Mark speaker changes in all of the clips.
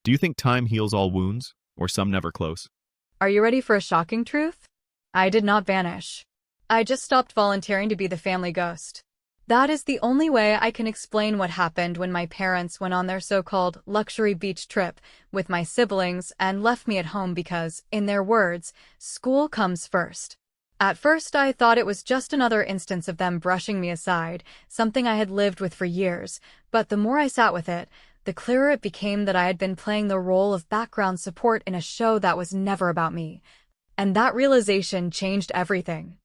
Speaker 1: Do you think time heals all wounds, or some never close?
Speaker 2: Are you ready for a shocking truth? I did not vanish. I just stopped volunteering to be the family ghost. That is the only way I can explain what happened when my parents went on their so-called luxury beach trip with my siblings and left me at home because, in their words, school comes first. At first, I thought it was just another instance of them brushing me aside, something I had lived with for years, but the more I sat with it, the clearer it became that I had been playing the role of background support in a show that was never about me. And that realization changed everything.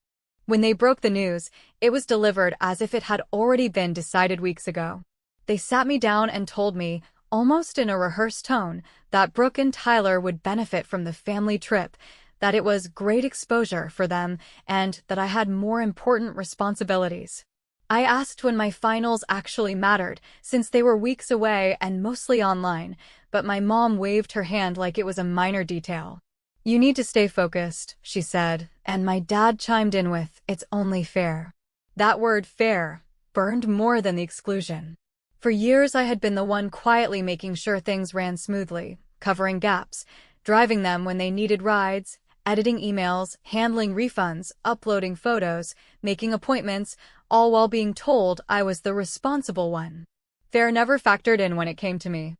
Speaker 2: When they broke the news, it was delivered as if it had already been decided weeks ago. They sat me down and told me, almost in a rehearsed tone, that Brooke and Tyler would benefit from the family trip, that it was great exposure for them, and that I had more important responsibilities. I asked when my finals actually mattered, since they were weeks away and mostly online, but my mom waved her hand like it was a minor detail. "You need to stay focused," she said, and my dad chimed in with, "It's only fair." That word fair burned more than the exclusion. For years I had been the one quietly making sure things ran smoothly, covering gaps, driving them when they needed rides, editing emails, handling refunds, uploading photos, making appointments, all while being told I was the responsible one. Fair never factored in when it came to me.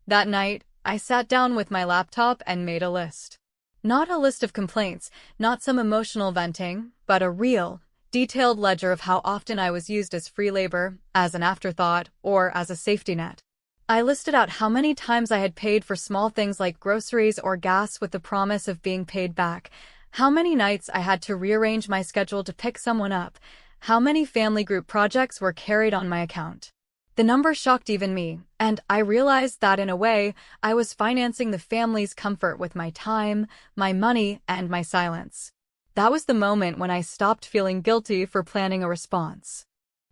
Speaker 2: That night, I sat down with my laptop and made a list. Not a list of complaints, not some emotional venting, but a real, detailed ledger of how often I was used as free labor, as an afterthought, or as a safety net. I listed out how many times I had paid for small things like groceries or gas with the promise of being paid back, how many nights I had to rearrange my schedule to pick someone up, how many family group projects were carried on my account. The number shocked even me, and I realized that in a way, I was financing the family's comfort with my time, my money, and my silence. That was the moment when I stopped feeling guilty for planning a response.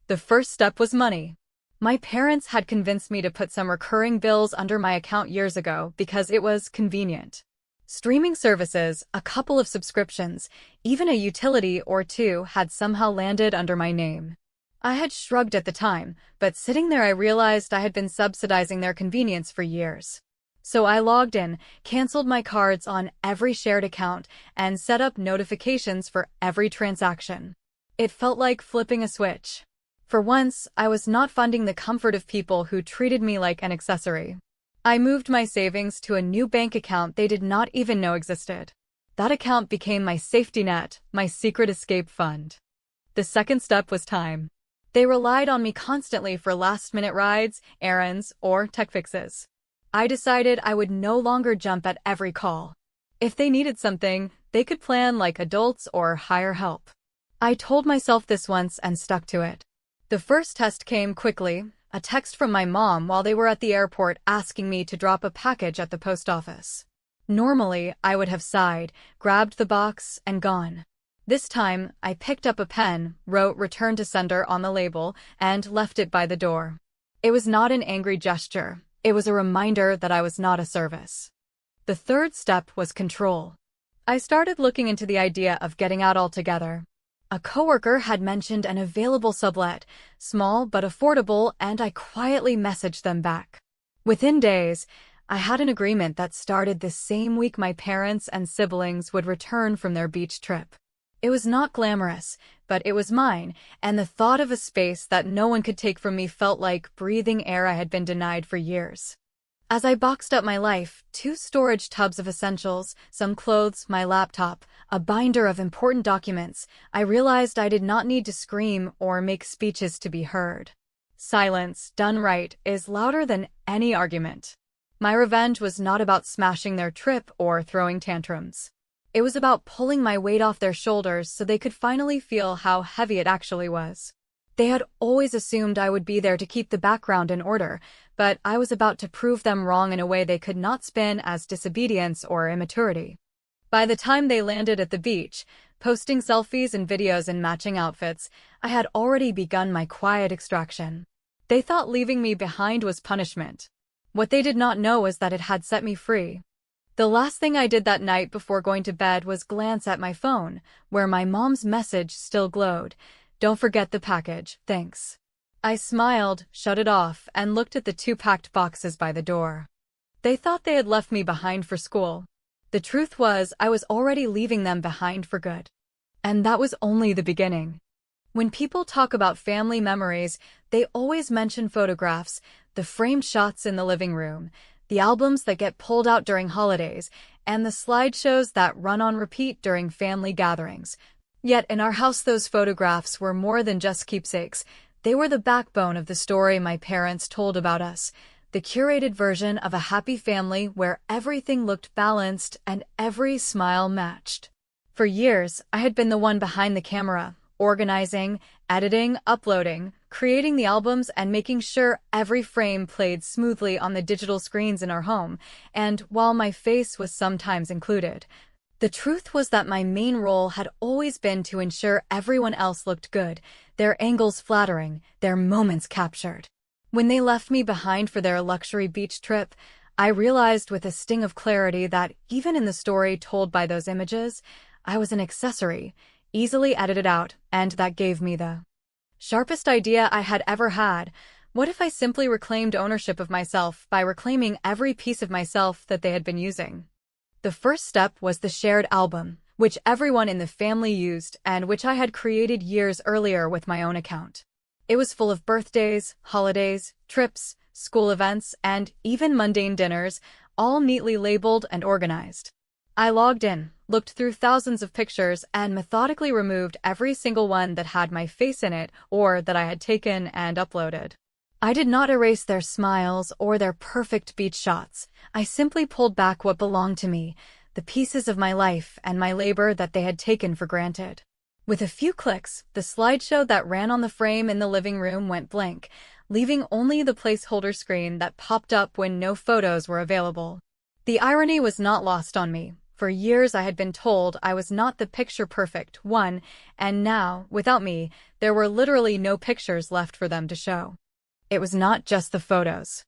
Speaker 2: The first step was money. My parents had convinced me to put some recurring bills under my account years ago because it was convenient. Streaming services, a couple of subscriptions, even a utility or two had somehow landed under my name. I had shrugged at the time, but sitting there I realized I had been subsidizing their convenience for years. So I logged in, canceled my cards on every shared account, and set up notifications for every transaction. It felt like flipping a switch. For once, I was not funding the comfort of people who treated me like an accessory. I moved my savings to a new bank account they did not even know existed. That account became my safety net, my secret escape fund. The second step was time. They relied on me constantly for last-minute rides, errands, or tech fixes. I decided I would no longer jump at every call. If they needed something, they could plan like adults or hire help. I told myself this once and stuck to it. The first test came quickly, a text from my mom while they were at the airport asking me to drop a package at the post office. Normally, I would have sighed, grabbed the box, and gone. This time, I picked up a pen, wrote "Return to Sender" on the label, and left it by the door. It was not an angry gesture. It was a reminder that I was not a service. The third step was control. I started looking into the idea of getting out altogether. A coworker had mentioned an available sublet, small but affordable, and I quietly messaged them back. Within days, I had an agreement that started the same week my parents and siblings would return from their beach trip. It was not glamorous, but it was mine, and the thought of a space that no one could take from me felt like breathing air I had been denied for years. As I boxed up my life, 2 storage tubs of essentials, some clothes, my laptop, a binder of important documents, I realized I did not need to scream or make speeches to be heard. Silence, done right, is louder than any argument. My revenge was not about smashing their trip or throwing tantrums. It was about pulling my weight off their shoulders so they could finally feel how heavy it actually was. They had always assumed I would be there to keep the background in order, but I was about to prove them wrong in a way they could not spin as disobedience or immaturity. By the time they landed at the beach, posting selfies and videos in matching outfits, I had already begun my quiet extraction. They thought leaving me behind was punishment. What they did not know was that it had set me free. The last thing I did that night before going to bed was glance at my phone, where my mom's message still glowed. "Don't forget the package, thanks." I smiled, shut it off, and looked at the 2 packed boxes by the door. They thought they had left me behind for school. The truth was, I was already leaving them behind for good. And that was only the beginning. When people talk about family memories, they always mention photographs, the framed shots in the living room, the albums that get pulled out during holidays, and the slideshows that run on repeat during family gatherings. Yet in our house, those photographs were more than just keepsakes. They were the backbone of the story my parents told about us, the curated version of a happy family where everything looked balanced and every smile matched. For years, I had been the one behind the camera, organizing, editing, uploading, creating the albums, and making sure every frame played smoothly on the digital screens in our home, and while my face was sometimes included, the truth was that my main role had always been to ensure everyone else looked good, their angles flattering, their moments captured. When they left me behind for their luxury beach trip, I realized with a sting of clarity that even in the story told by those images, I was an accessory, easily edited out, and that gave me the sharpest idea I had ever had. What if I simply reclaimed ownership of myself by reclaiming every piece of myself that they had been using? The first step was the shared album, which everyone in the family used and which I had created years earlier with my own account. It was full of birthdays, holidays, trips, school events, and even mundane dinners, all neatly labeled and organized. I logged in, looked through thousands of pictures, and methodically removed every single one that had my face in it or that I had taken and uploaded. I did not erase their smiles or their perfect beach shots. I simply pulled back what belonged to me, the pieces of my life and my labor that they had taken for granted. With a few clicks, the slideshow that ran on the frame in the living room went blank, leaving only the placeholder screen that popped up when no photos were available. The irony was not lost on me. For years I had been told I was not the picture-perfect one, and now, without me, there were literally no pictures left for them to show. It was not just the photos.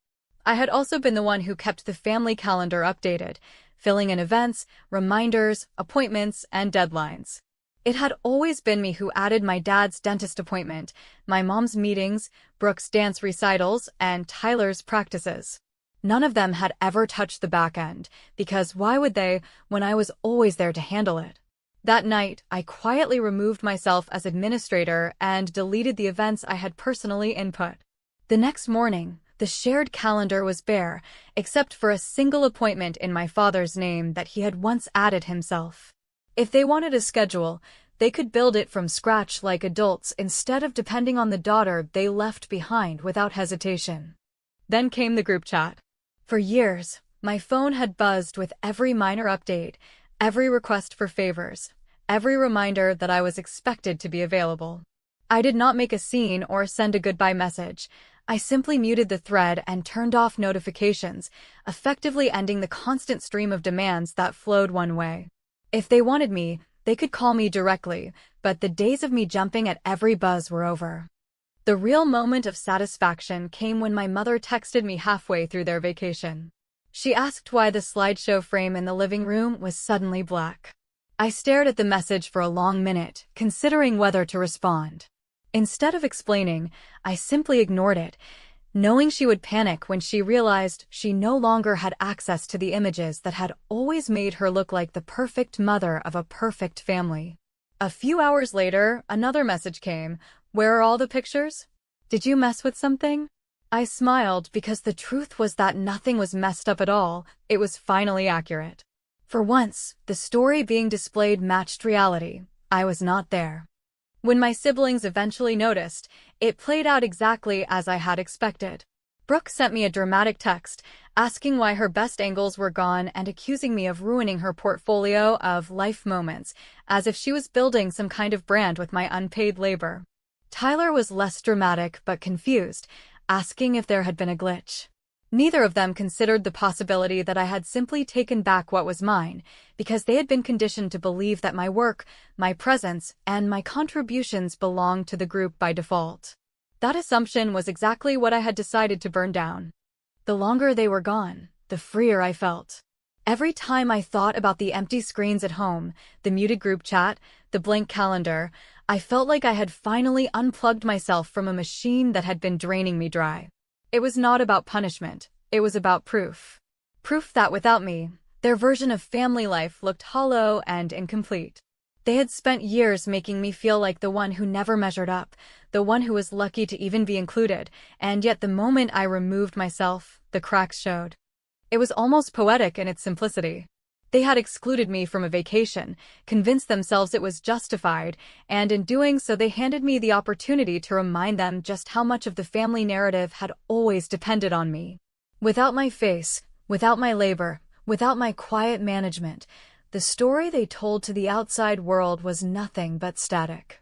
Speaker 2: I had also been the one who kept the family calendar updated, filling in events, reminders, appointments, and deadlines. It had always been me who added my dad's dentist appointment, my mom's meetings, Brooke's dance recitals, and Tyler's practices. None of them had ever touched the back end, because why would they when I was always there to handle it? That night, I quietly removed myself as administrator and deleted the events I had personally input. The next morning, the shared calendar was bare, except for a single appointment in my father's name that he had once added himself. If they wanted a schedule, they could build it from scratch like adults instead of depending on the daughter they left behind without hesitation. Then came the group chat. For years, my phone had buzzed with every minor update, every request for favors, every reminder that I was expected to be available. I did not make a scene or send a goodbye message. I simply muted the thread and turned off notifications, effectively ending the constant stream of demands that flowed one way. If they wanted me, they could call me directly, but the days of me jumping at every buzz were over. The real moment of satisfaction came when my mother texted me halfway through their vacation. She asked why the slideshow frame in the living room was suddenly black. I stared at the message for a long minute, considering whether to respond. Instead of explaining, I simply ignored it, knowing she would panic when she realized she no longer had access to the images that had always made her look like the perfect mother of a perfect family. A few hours later, another message came. Where are all the pictures? Did you mess with something? I smiled because the truth was that nothing was messed up at all. It was finally accurate. For once, the story being displayed matched reality. I was not there. When my siblings eventually noticed, it played out exactly as I had expected. Brooke sent me a dramatic text, asking why her best angles were gone and accusing me of ruining her portfolio of life moments, as if she was building some kind of brand with my unpaid labor. Tyler was less dramatic but confused, asking if there had been a glitch. Neither of them considered the possibility that I had simply taken back what was mine, because they had been conditioned to believe that my work, my presence, and my contributions belonged to the group by default. That assumption was exactly what I had decided to burn down. The longer they were gone, the freer I felt. Every time I thought about the empty screens at home, the muted group chat, the blank calendar, I felt like I had finally unplugged myself from a machine that had been draining me dry. It was not about punishment. It was about proof. Proof that without me, their version of family life looked hollow and incomplete. They had spent years making me feel like the one who never measured up, the one who was lucky to even be included, and yet the moment I removed myself, the cracks showed. It was almost poetic in its simplicity. They had excluded me from a vacation, convinced themselves it was justified, and in doing so they handed me the opportunity to remind them just how much of the family narrative had always depended on me. Without my face, without my labor, without my quiet management, the story they told to the outside world was nothing but static.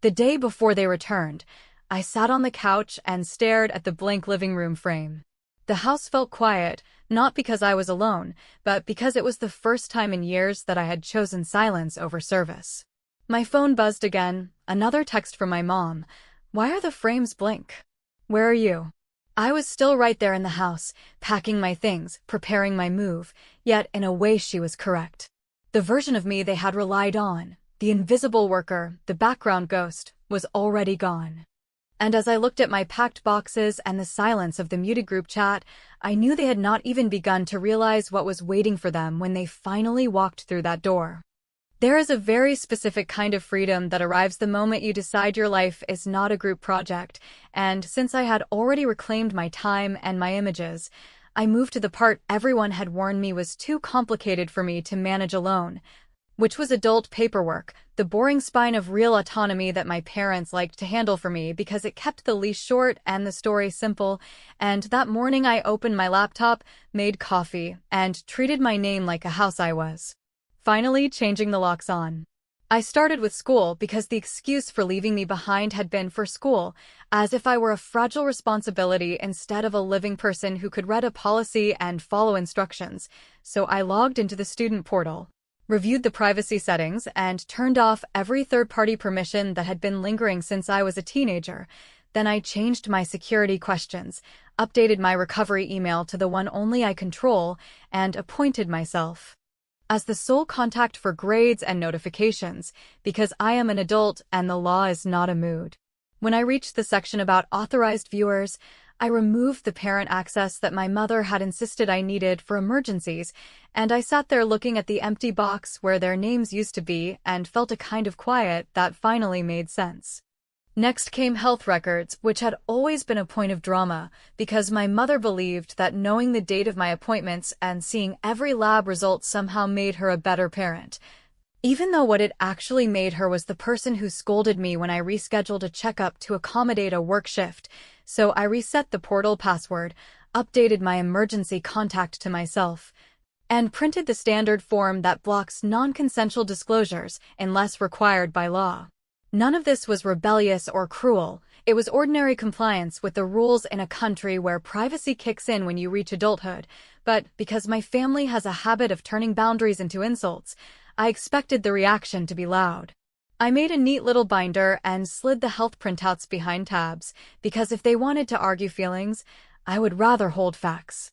Speaker 2: The day before they returned, I sat on the couch and stared at the blank living room frame. The house felt quiet, not because I was alone, but because it was the first time in years that I had chosen silence over service. My phone buzzed again, another text from my mom. "Why are the frames blank? Where are you?" I was still right there in the house, packing my things, preparing my move, yet in a way she was correct. The version of me they had relied on, the invisible worker, the background ghost, was already gone. And as I looked at my packed boxes and the silence of the muted group chat, I knew they had not even begun to realize what was waiting for them when they finally walked through that door. There is a very specific kind of freedom that arrives the moment you decide your life is not a group project, and since I had already reclaimed my time and my images, I moved to the part everyone had warned me was too complicated for me to manage alone, which was adult paperwork, the boring spine of real autonomy that my parents liked to handle for me because it kept the leash short and the story simple. And that morning I opened my laptop, made coffee, and treated my name like a house I was. Finally changing the locks on. I started with school because the excuse for leaving me behind had been for school, as if I were a fragile responsibility instead of a living person who could read a policy and follow instructions. So I logged into the student portal, reviewed the privacy settings, and turned off every third-party permission that had been lingering since I was a teenager. Then I changed my security questions, updated my recovery email to the one only I control, and appointed myself as the sole contact for grades and notifications, because I am an adult and the law is not a mood. When I reached the section about authorized viewers, I removed the parent access that my mother had insisted I needed for emergencies, and I sat there looking at the empty box where their names used to be and felt a kind of quiet that finally made sense. Next came health records, which had always been a point of drama, because my mother believed that knowing the date of my appointments and seeing every lab result somehow made her a better parent, even though what it actually made her was the person who scolded me when I rescheduled a checkup to accommodate a work shift. So I reset the portal password, updated my emergency contact to myself, and printed the standard form that blocks non-consensual disclosures unless required by law. None of this was rebellious or cruel. It was ordinary compliance with the rules in a country where privacy kicks in when you reach adulthood. But because my family has a habit of turning boundaries into insults, I expected the reaction to be loud. I made a neat little binder and slid the health printouts behind tabs, because if they wanted to argue feelings, I would rather hold facts.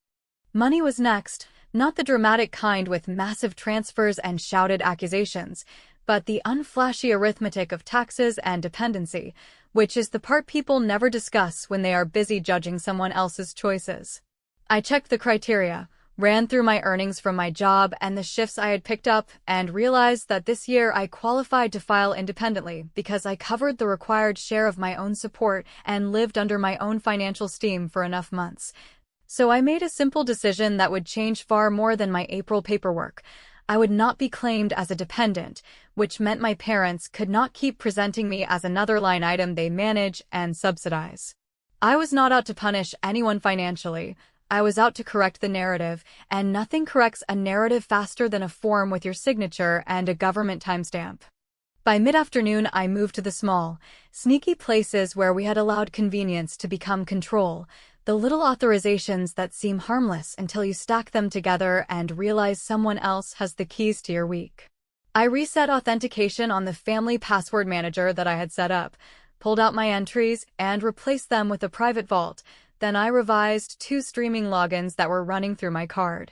Speaker 2: Money was next, not the dramatic kind with massive transfers and shouted accusations, but the unflashy arithmetic of taxes and dependency, which is the part people never discuss when they are busy judging someone else's choices. I checked the criteria, ran through my earnings from my job and the shifts I had picked up, and realized that this year I qualified to file independently because I covered the required share of my own support and lived under my own financial steam for enough months. So I made a simple decision that would change far more than my April paperwork. I would not be claimed as a dependent, which meant my parents could not keep presenting me as another line item they manage and subsidize. I was not out to punish anyone financially. I was out to correct the narrative, and nothing corrects a narrative faster than a form with your signature and a government timestamp. By mid-afternoon, I moved to the small, sneaky places where we had allowed convenience to become control, the little authorizations that seem harmless until you stack them together and realize someone else has the keys to your week. I reset authentication on the family password manager that I had set up, pulled out my entries, and replaced them with a private vault. Then I revised 2 streaming logins that were running through my card.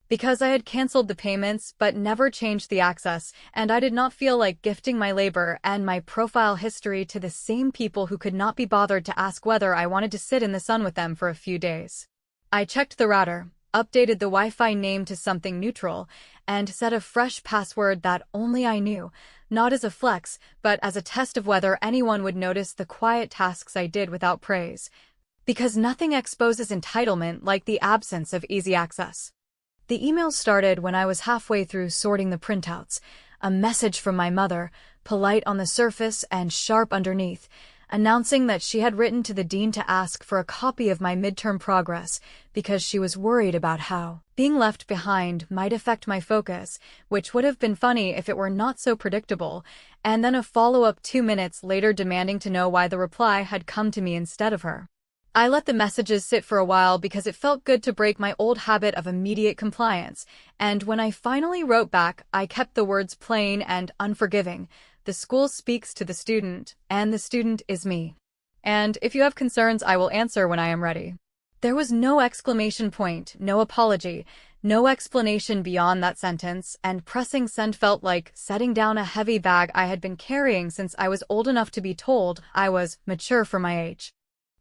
Speaker 2: Because I had canceled the payments but never changed the access, and I did not feel like gifting my labor and my profile history to the same people who could not be bothered to ask whether I wanted to sit in the sun with them for a few days. I checked the router, updated the Wi-Fi name to something neutral, and set a fresh password that only I knew, not as a flex, but as a test of whether anyone would notice the quiet tasks I did without praise. Because nothing exposes entitlement like the absence of easy access. The email started when I was halfway through sorting the printouts, a message from my mother, polite on the surface and sharp underneath, announcing that she had written to the dean to ask for a copy of my midterm progress because she was worried about how being left behind might affect my focus, which would have been funny if it were not so predictable, and then a follow-up 2 minutes later demanding to know why the reply had come to me instead of her. I let the messages sit for a while because it felt good to break my old habit of immediate compliance, and when I finally wrote back, I kept the words plain and unforgiving. The school speaks to the student, and the student is me. And if you have concerns, I will answer when I am ready. There was no exclamation point, no apology, no explanation beyond that sentence, and pressing send felt like setting down a heavy bag I had been carrying since I was old enough to be told I was mature for my age.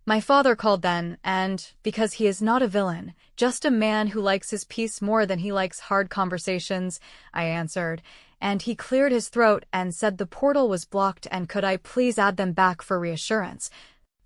Speaker 2: My father called then, and, because he is not a villain, just a man who likes his peace more than he likes hard conversations, I answered, and he cleared his throat and said the portal was blocked and could I please add them back for reassurance.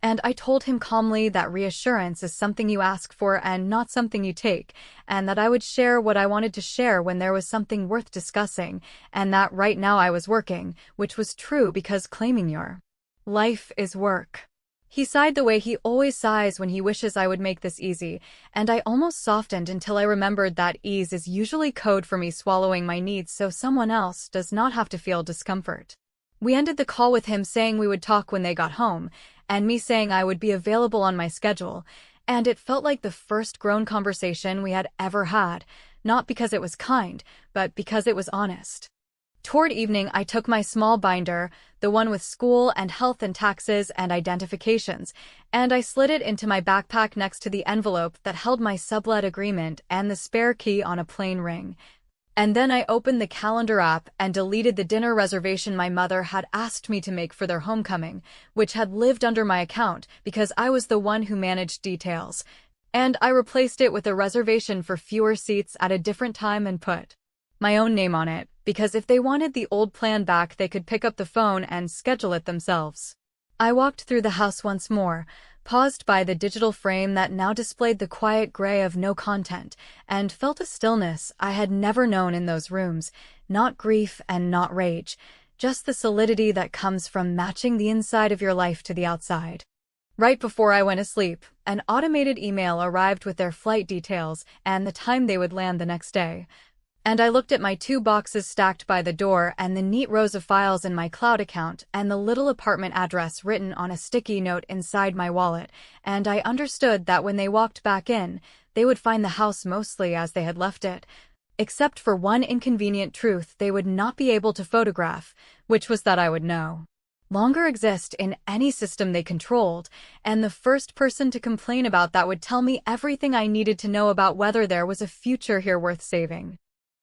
Speaker 2: And I told him calmly that reassurance is something you ask for and not something you take, and that I would share what I wanted to share when there was something worth discussing, and that right now I was working, which was true because claiming your life is work. He sighed the way he always sighs when he wishes I would make this easy, and I almost softened until I remembered that ease is usually code for me swallowing my needs so someone else does not have to feel discomfort. We ended the call with him saying we would talk when they got home, and me saying I would be available on my schedule, and it felt like the first grown conversation we had ever had, not because it was kind, but because it was honest. Toward evening, I took my small binder, the one with school and health and taxes and identifications, and I slid it into my backpack next to the envelope that held my sublet agreement and the spare key on a plain ring. And then I opened the calendar app and deleted the dinner reservation my mother had asked me to make for their homecoming, which had lived under my account because I was the one who managed details. And I replaced it with a reservation for fewer seats at a different time and put my own name on it, because if they wanted the old plan back, they could pick up the phone and schedule it themselves. I walked through the house once more, paused by the digital frame that now displayed the quiet gray of no content, and felt a stillness I had never known in those rooms, not grief and not rage, just the solidity that comes from matching the inside of your life to the outside. Right before I went asleep, an automated email arrived with their flight details and the time they would land the next day. And I looked at my 2 boxes stacked by the door and the neat rows of files in my cloud account and the little apartment address written on a sticky note inside my wallet, and I understood that when they walked back in, they would find the house mostly as they had left it, except for one inconvenient truth they would not be able to photograph, which was that I would no longer exist in any system they controlled, and the first person to complain about that would tell me everything I needed to know about whether there was a future here worth saving.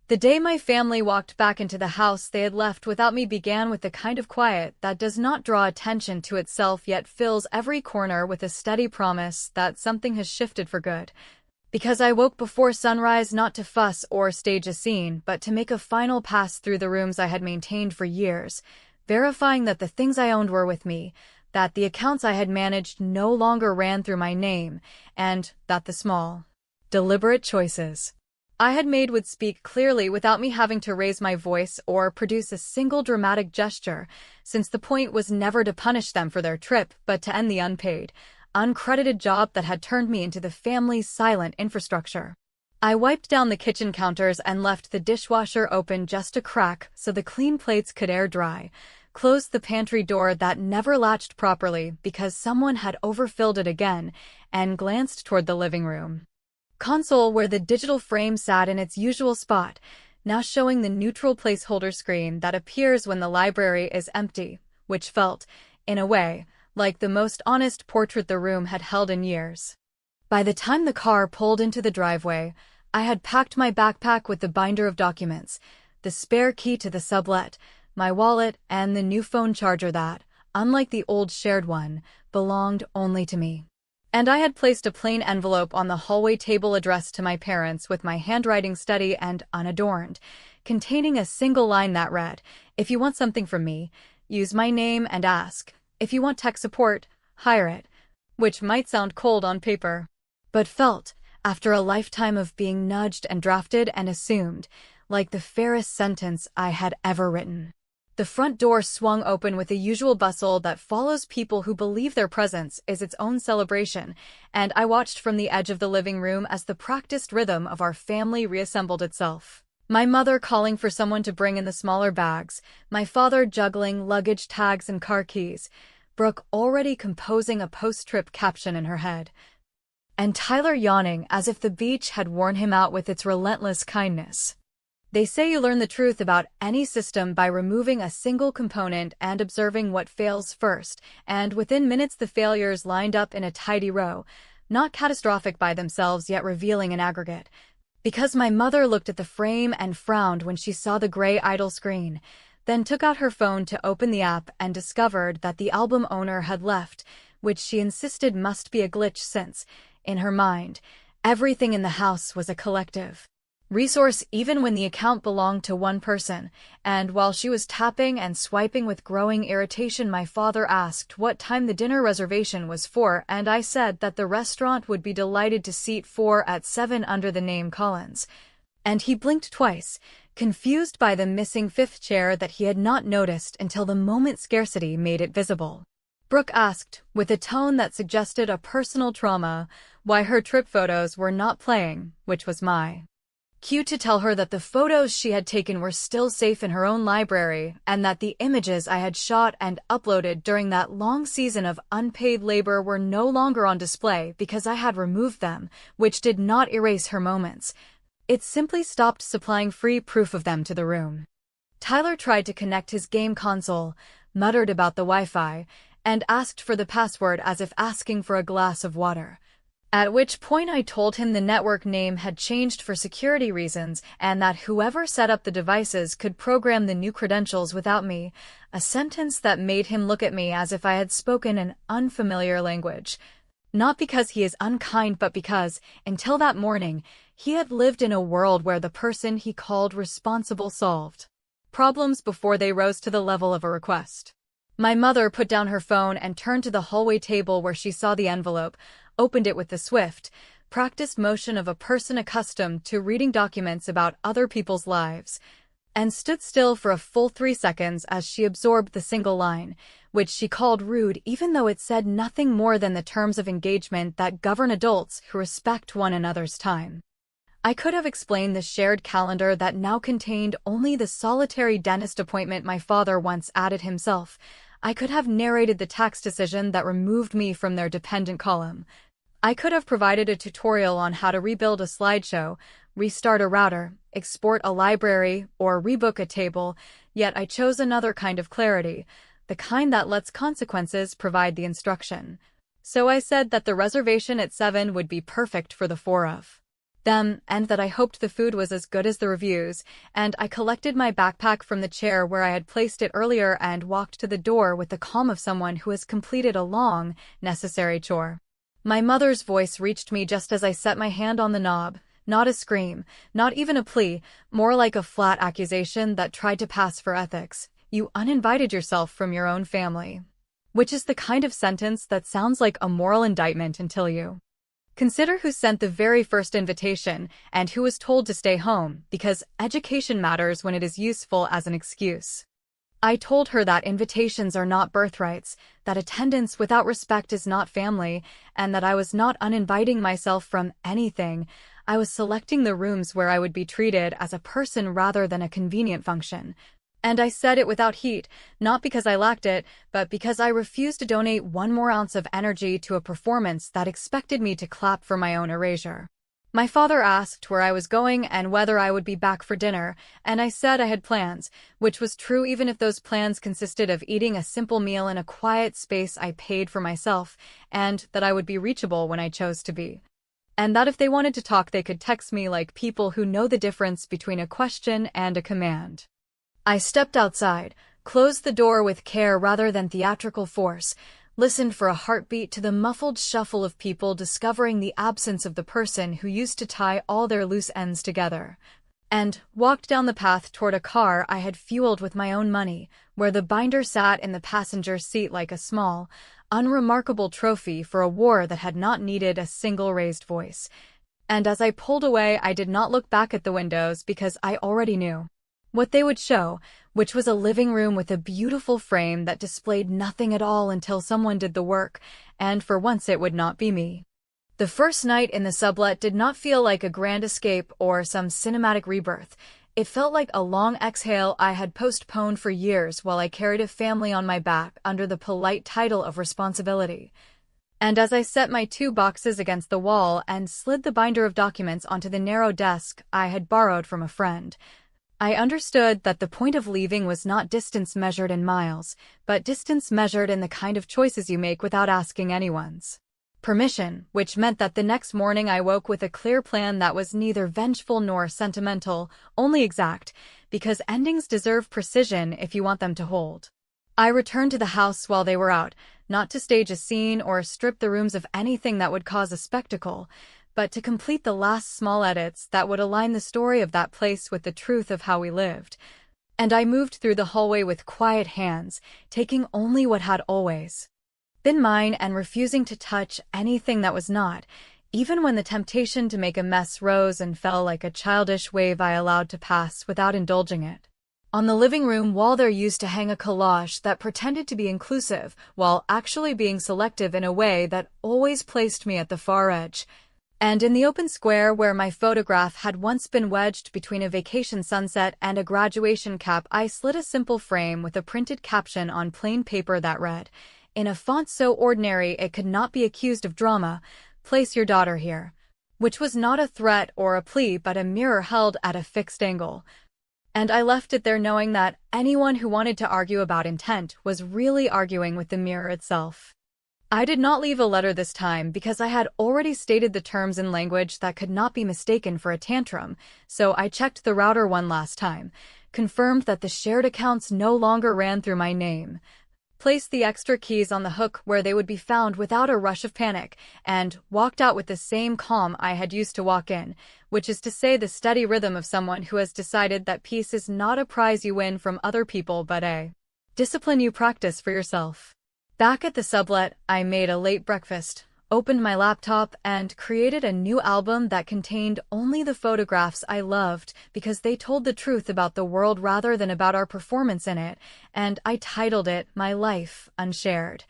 Speaker 2: The day my family walked back into the house they had left without me began with the kind of quiet that does not draw attention to itself yet fills every corner with a steady promise that something has shifted for good. Because I woke before sunrise not to fuss or stage a scene, but to make a final pass through the rooms I had maintained for years, verifying that the things I owned were with me, that the accounts I had managed no longer ran through my name, and that the small, deliberate choices I had made would speak clearly without me having to raise my voice or produce a single dramatic gesture, since the point was never to punish them for their trip, but to end the unpaid, uncredited job that had turned me into the family's silent infrastructure. I wiped down the kitchen counters and left the dishwasher open just a crack so the clean plates could air dry, closed the pantry door that never latched properly because someone had overfilled it again, and glanced toward the living room console where the digital frame sat in its usual spot, now showing the neutral placeholder screen that appears when the library is empty, which felt, in a way, like the most honest portrait the room had held in years. By the time the car pulled into the driveway, I had packed my backpack with the binder of documents, the spare key to the sublet, my wallet, and the new phone charger that, unlike the old shared one, belonged only to me. And I had placed a plain envelope on the hallway table addressed to my parents with my handwriting steady and unadorned, containing a single line that read, "If you want something from me, use my name and ask. If you want tech support, hire it." Which might sound cold on paper, but felt, after a lifetime of being nudged and drafted and assumed, like the fairest sentence I had ever written. The front door swung open with the usual bustle that follows people who believe their presence is its own celebration, and I watched from the edge of the living room as the practiced rhythm of our family reassembled itself. My mother calling for someone to bring in the smaller bags, my father juggling luggage tags and car keys, Brooke already composing a post-trip caption in her head, and Tyler yawning as if the beach had worn him out with its relentless kindness. They say you learn the truth about any system by removing a single component and observing what fails first, and within minutes the failures lined up in a tidy row, not catastrophic by themselves yet revealing an aggregate. Because my mother looked at the frame and frowned when she saw the gray idle screen, then took out her phone to open the app and discovered that the album owner had left, which she insisted must be a glitch since, in her mind, everything in the house was a collective resource even when the account belonged to one person, and while she was tapping and swiping with growing irritation, my father asked what time the dinner reservation was for, and I said that the restaurant would be delighted to seat 4 at 7 under the name Collins. And he blinked twice, confused by the missing fifth chair that he had not noticed until the moment scarcity made it visible. Brooke asked, with a tone that suggested a personal trauma, why her trip photos were not playing, which was my cue to tell her that the photos she had taken were still safe in her own library, and that the images I had shot and uploaded during that long season of unpaid labor were no longer on display because I had removed them, which did not erase her moments. It simply stopped supplying free proof of them to the room. Tyler tried to connect his game console, muttered about the Wi-Fi, and asked for the password as if asking for a glass of water. At which point I told him the network name had changed for security reasons and that whoever set up the devices could program the new credentials without me, a sentence that made him look at me as if I had spoken an unfamiliar language. Not because he is unkind, but because, until that morning, he had lived in a world where the person he called responsible solved problems before they rose to the level of a request. My mother put down her phone and turned to the hallway table where she saw the envelope, opened it with the swift, practiced motion of a person accustomed to reading documents about other people's lives, and stood still for a full 3 seconds as she absorbed the single line, which she called rude even though it said nothing more than the terms of engagement that govern adults who respect one another's time. I could have explained the shared calendar that now contained only the solitary dentist appointment my father once added himself. I could have narrated the tax decision that removed me from their dependent column. I could have provided a tutorial on how to rebuild a slideshow, restart a router, export a library, or rebook a table, yet I chose another kind of clarity, the kind that lets consequences provide the instruction. So I said that the reservation at 7 would be perfect for the 4 of them, and that I hoped the food was as good as the reviews, and I collected my backpack from the chair where I had placed it earlier and walked to the door with the calm of someone who has completed a long, necessary chore. My mother's voice reached me just as I set my hand on the knob, not a scream, not even a plea, more like a flat accusation that tried to pass for ethics. You uninvited yourself from your own family. Which is the kind of sentence that sounds like a moral indictment until you consider who sent the very first invitation and who was told to stay home, because education matters when it is useful as an excuse. I told her that invitations are not birthrights, that attendance without respect is not family, and that I was not uninviting myself from anything. I was selecting the rooms where I would be treated as a person rather than a convenient function. And I said it without heat, not because I lacked it, but because I refused to donate 1 more ounce of energy to a performance that expected me to clap for my own erasure. My father asked where I was going and whether I would be back for dinner, and I said I had plans, which was true even if those plans consisted of eating a simple meal in a quiet space I paid for myself, and that I would be reachable when I chose to be. And that if they wanted to talk they could text me like people who know the difference between a question and a command. I stepped outside, closed the door with care rather than theatrical force, listened for a heartbeat to the muffled shuffle of people discovering the absence of the person who used to tie all their loose ends together, and walked down the path toward a car I had fueled with my own money, where the binder sat in the passenger seat like a small, unremarkable trophy for a war that had not needed a single raised voice. And as I pulled away, I did not look back at the windows because I already knew what they would show, which was a living room with a beautiful frame that displayed nothing at all until someone did the work, and for once it would not be me. The first night in the sublet did not feel like a grand escape or some cinematic rebirth. It felt like a long exhale I had postponed for years while I carried a family on my back under the polite title of responsibility. And as I set my 2 boxes against the wall and slid the binder of documents onto the narrow desk I had borrowed from a friend, I understood that the point of leaving was not distance measured in miles, but distance measured in the kind of choices you make without asking anyone's permission, which meant that the next morning I woke with a clear plan that was neither vengeful nor sentimental, only exact, because endings deserve precision if you want them to hold. I returned to the house while they were out, not to stage a scene or strip the rooms of anything that would cause a spectacle, but to complete the last small edits that would align the story of that place with the truth of how we lived. And I moved through the hallway with quiet hands, taking only what had always been mine and refusing to touch anything that was not, even when the temptation to make a mess rose and fell like a childish wave I allowed to pass without indulging it. On the living room wall there used to hang a collage that pretended to be inclusive while actually being selective in a way that always placed me at the far edge. And in the open square where my photograph had once been wedged between a vacation sunset and a graduation cap, I slid a simple frame with a printed caption on plain paper that read, in a font so ordinary it could not be accused of drama, "Place your daughter here," which was not a threat or a plea but a mirror held at a fixed angle. And I left it there knowing that anyone who wanted to argue about intent was really arguing with the mirror itself. I did not leave a letter this time because I had already stated the terms in language that could not be mistaken for a tantrum, so I checked the router one last time, confirmed that the shared accounts no longer ran through my name, placed the extra keys on the hook where they would be found without a rush of panic, and walked out with the same calm I had used to walk in, which is to say the steady rhythm of someone who has decided that peace is not a prize you win from other people but a discipline you practice for yourself. Back at the sublet, I made a late breakfast, opened my laptop, and created a new album that contained only the photographs I loved because they told the truth about the world rather than about our performance in it, and I titled it My Life Unshared.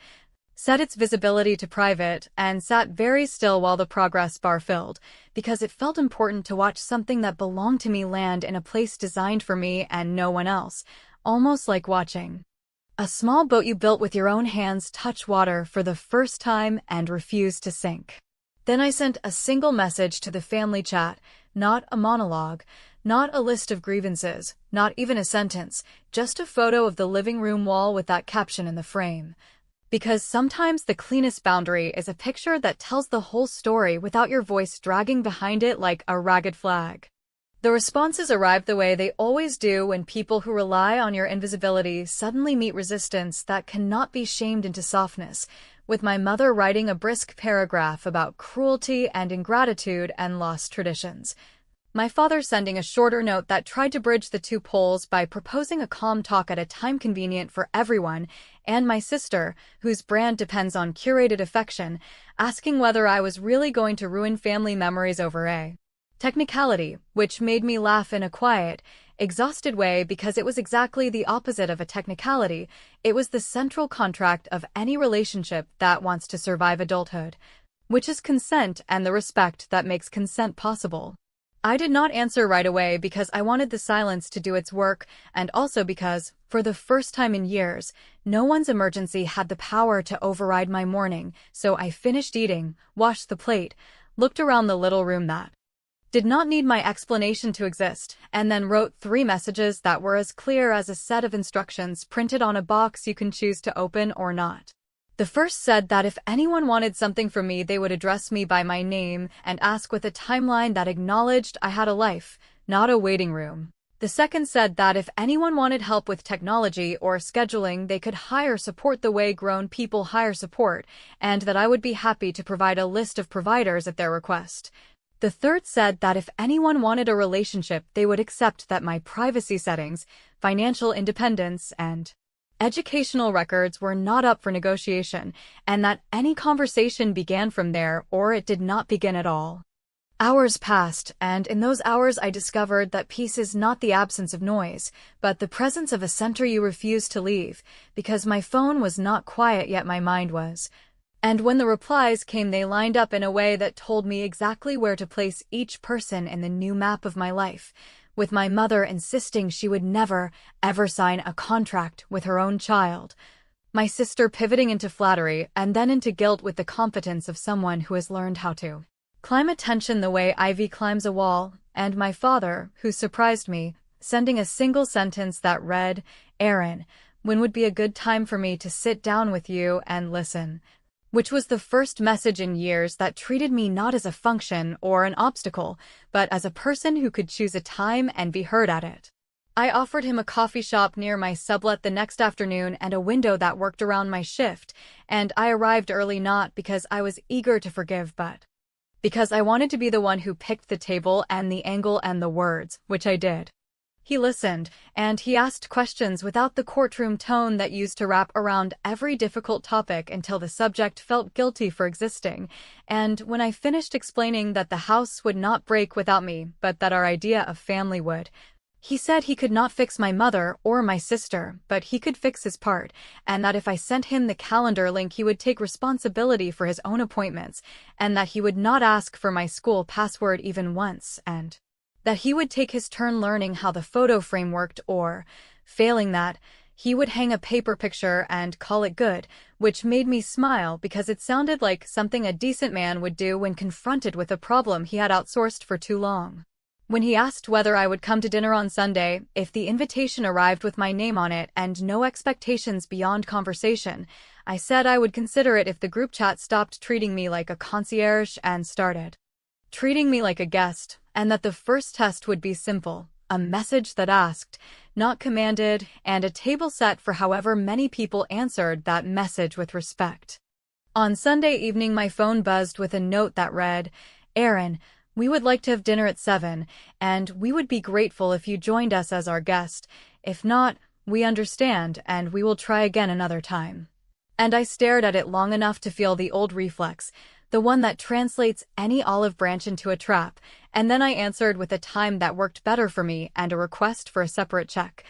Speaker 2: Set its visibility to private, and sat very still while the progress bar filled, because it felt important to watch something that belonged to me land in a place designed for me and no one else, almost like watching a small boat you built with your own hands touch water for the first time and refuse to sink. Then I sent a single message to the family chat, not a monologue, not a list of grievances, not even a sentence, just a photo of the living room wall with that caption in the frame. Because sometimes the cleanest boundary is a picture that tells the whole story without your voice dragging behind it like a ragged flag. The responses arrived the way they always do when people who rely on your invisibility suddenly meet resistance that cannot be shamed into softness, with my mother writing a brisk paragraph about cruelty and ingratitude and lost traditions. My father sending a shorter note that tried to bridge the two poles by proposing a calm talk at a time convenient for everyone, and my sister, whose brand depends on curated affection, asking whether I was really going to ruin family memories over a technicality, which made me laugh in a quiet, exhausted way because it was exactly the opposite of a technicality. It was the central contract of any relationship that wants to survive adulthood, which is consent and the respect that makes consent possible. I did not answer right away because I wanted the silence to do its work, and also because, for the first time in years, no one's emergency had the power to override my morning, so I finished eating, washed the plate, looked around the little room that did not need my explanation to exist, and then wrote 3 messages that were as clear as a set of instructions printed on a box you can choose to open or not. The first said that if anyone wanted something from me, they would address me by my name and ask with a timeline that acknowledged I had a life, not a waiting room. The second said that if anyone wanted help with technology or scheduling, they could hire support the way grown people hire support, and that I would be happy to provide a list of providers at their request. The third said that if anyone wanted a relationship, they would accept that my privacy settings, financial independence, and educational records were not up for negotiation, and that any conversation began from there or it did not begin at all. Hours passed, and in those hours I discovered that peace is not the absence of noise, but the presence of a center you refuse to leave, because my phone was not quiet yet my mind was. And when the replies came, they lined up in a way that told me exactly where to place each person in the new map of my life, with my mother insisting she would never, ever sign a contract with her own child, my sister pivoting into flattery and then into guilt with the competence of someone who has learned how to climb attention the way Ivy climbs a wall, and my father, who surprised me, sending a single sentence that read, "Aaron, when would be a good time for me to sit down with you and listen?" Which was the first message in years that treated me not as a function or an obstacle, but as a person who could choose a time and be heard at it. I offered him a coffee shop near my sublet the next afternoon and a window that worked around my shift, and I arrived early not because I was eager to forgive but because I wanted to be the one who picked the table and the angle and the words, which I did. He listened, and he asked questions without the courtroom tone that used to wrap around every difficult topic until the subject felt guilty for existing, and when I finished explaining that the house would not break without me, but that our idea of family would, he said he could not fix my mother or my sister, but he could fix his part, and that if I sent him the calendar link he would take responsibility for his own appointments, and that he would not ask for my school password even once, and that he would take his turn learning how the photo frame worked or, failing that, he would hang a paper picture and call it good, which made me smile because it sounded like something a decent man would do when confronted with a problem he had outsourced for too long. When he asked whether I would come to dinner on Sunday, if the invitation arrived with my name on it and no expectations beyond conversation, I said I would consider it if the group chat stopped treating me like a concierge and started treating me like a guest, and that the first test would be simple, a message that asked, not commanded, and a table set for however many people answered that message with respect. On Sunday evening my phone buzzed with a note that read, "Aaron, we would like to have dinner at 7, and we would be grateful if you joined us as our guest. If not, we understand, and we will try again another time." And I stared at it long enough to feel the old reflex, the one that translates any olive branch into a trap, and then I answered with a time that worked better for me and a request for a separate check.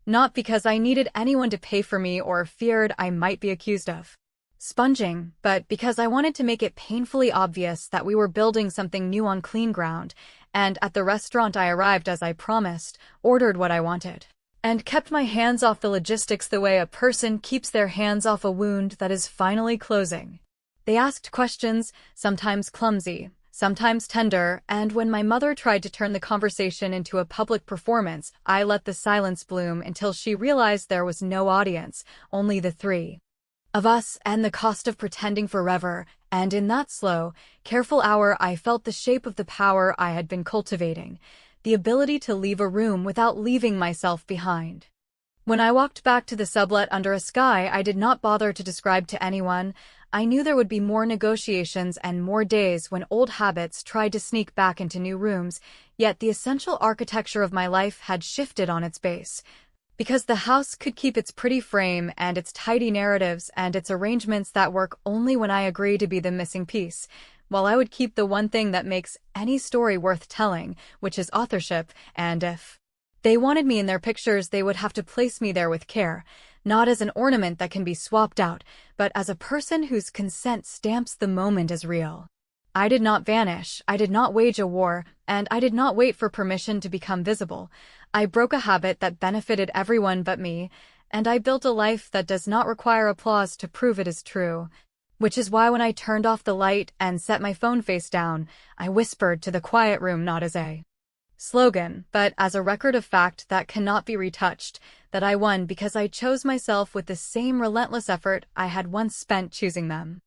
Speaker 2: Not because I needed anyone to pay for me or feared I might be accused of sponging, but because I wanted to make it painfully obvious that we were building something new on clean ground, and at the restaurant I arrived as I promised, ordered what I wanted, and kept my hands off the logistics the way a person keeps their hands off a wound that is finally closing. They asked questions, sometimes clumsy, sometimes tender, and when my mother tried to turn the conversation into a public performance, I let the silence bloom until she realized there was no audience, only the three of us and the cost of pretending forever, and in that slow, careful hour I felt the shape of the power I had been cultivating, the ability to leave a room without leaving myself behind. When I walked back to the sublet under a sky I did not bother to describe to anyone, I knew there would be more negotiations and more days when old habits tried to sneak back into new rooms, yet the essential architecture of my life had shifted on its base. Because the house could keep its pretty frame and its tidy narratives and its arrangements that work only when I agree to be the missing piece, while I would keep the one thing that makes any story worth telling, which is authorship, and if they wanted me in their pictures they would have to place me there with care, not as an ornament that can be swapped out, but as a person whose consent stamps the moment as real. I did not vanish, I did not wage a war, and I did not wait for permission to become visible. I broke a habit that benefited everyone but me, and I built a life that does not require applause to prove it is true. Which is why when I turned off the light and set my phone face down, I whispered to the quiet room not as a slogan, but as a record of fact that cannot be retouched, that I won because I chose myself with the same relentless effort I had once spent choosing them.